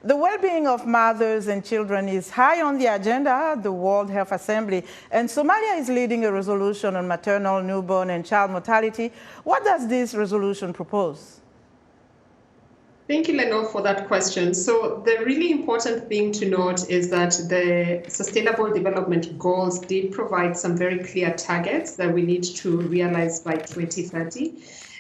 The well-being of mothers and children is high on the agenda at the World Health Assembly, and Somalia is leading a resolution on maternal, newborn, and child mortality. What does this resolution propose? Thank you, Linord, for that question. So the really important thing to note is that the Sustainable Development Goals did provide some very clear targets that we need to realize by 2030.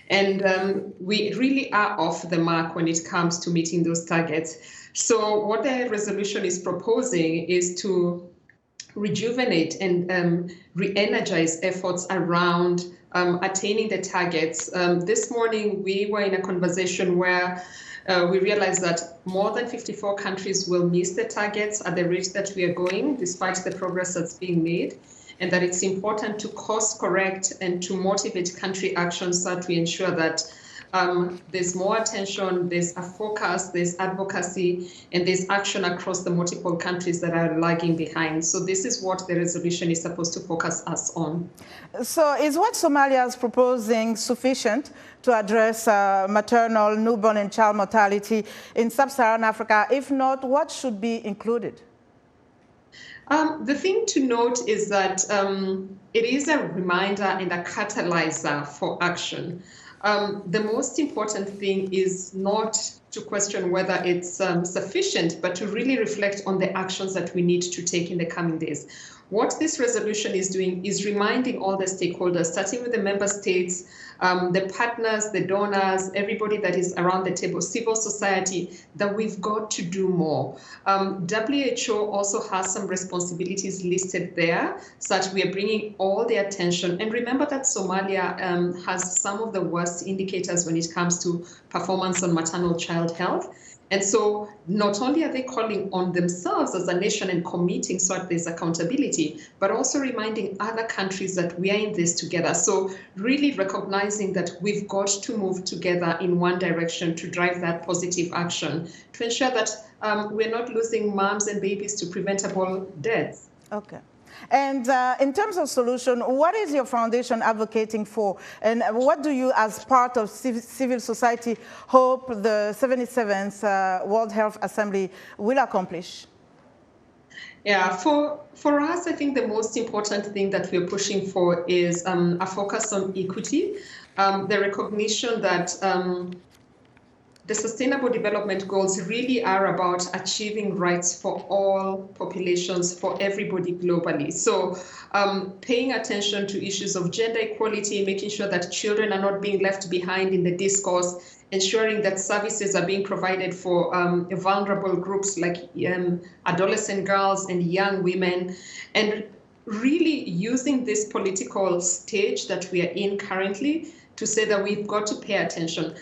And we really are off the mark when it comes to meeting those targets. So what the resolution is proposing is to rejuvenate and re-energize efforts around attaining the targets. This morning, we were in a conversation where we realized that more than 54 countries will miss the targets at the rate that we are going, despite the progress that's being made, and that it's important to course correct and to motivate country actions so that we ensure that there's more attention, there's a focus, there's advocacy, and there's action across the multiple countries that are lagging behind. So this is what the resolution is supposed to focus us on. So is what Somalia is proposing sufficient to address maternal, newborn, and child mortality in sub-Saharan Africa? If not, what should be included? The thing to note is that it is a reminder and a catalyzer for action. The most important thing is not to question whether it's sufficient, but to really reflect on the actions that we need to take in the coming days. What this resolution is doing is reminding all the stakeholders, starting with the member states, the partners, the donors, everybody that is around the table, civil society, that we've got to do more. WHO also has some responsibilities listed there, so that we are bringing all the attention. And remember that Somalia has some of the worst indicators when it comes to performance on maternal child health. And so not only are they calling on themselves as a nation and committing so that there's accountability, but also reminding other countries that we are in this together. So really recognizing that we've got to move together in one direction to drive that positive action, to ensure that we're not losing moms and babies to preventable deaths. Okay. And in terms of solution, what is your foundation advocating for? And what do you, as part of civil society, hope the 77th World Health Assembly will accomplish? Yeah, for us, I think the most important thing that we're pushing for is a focus on equity, the recognition that the Sustainable Development Goals really are about achieving rights for all populations, for everybody globally. So paying attention to issues of gender equality, making sure that children are not being left behind in the discourse, ensuring that services are being provided for vulnerable groups like adolescent girls and young women, and really using this political stage that we are in currently to say that we've got to pay attention.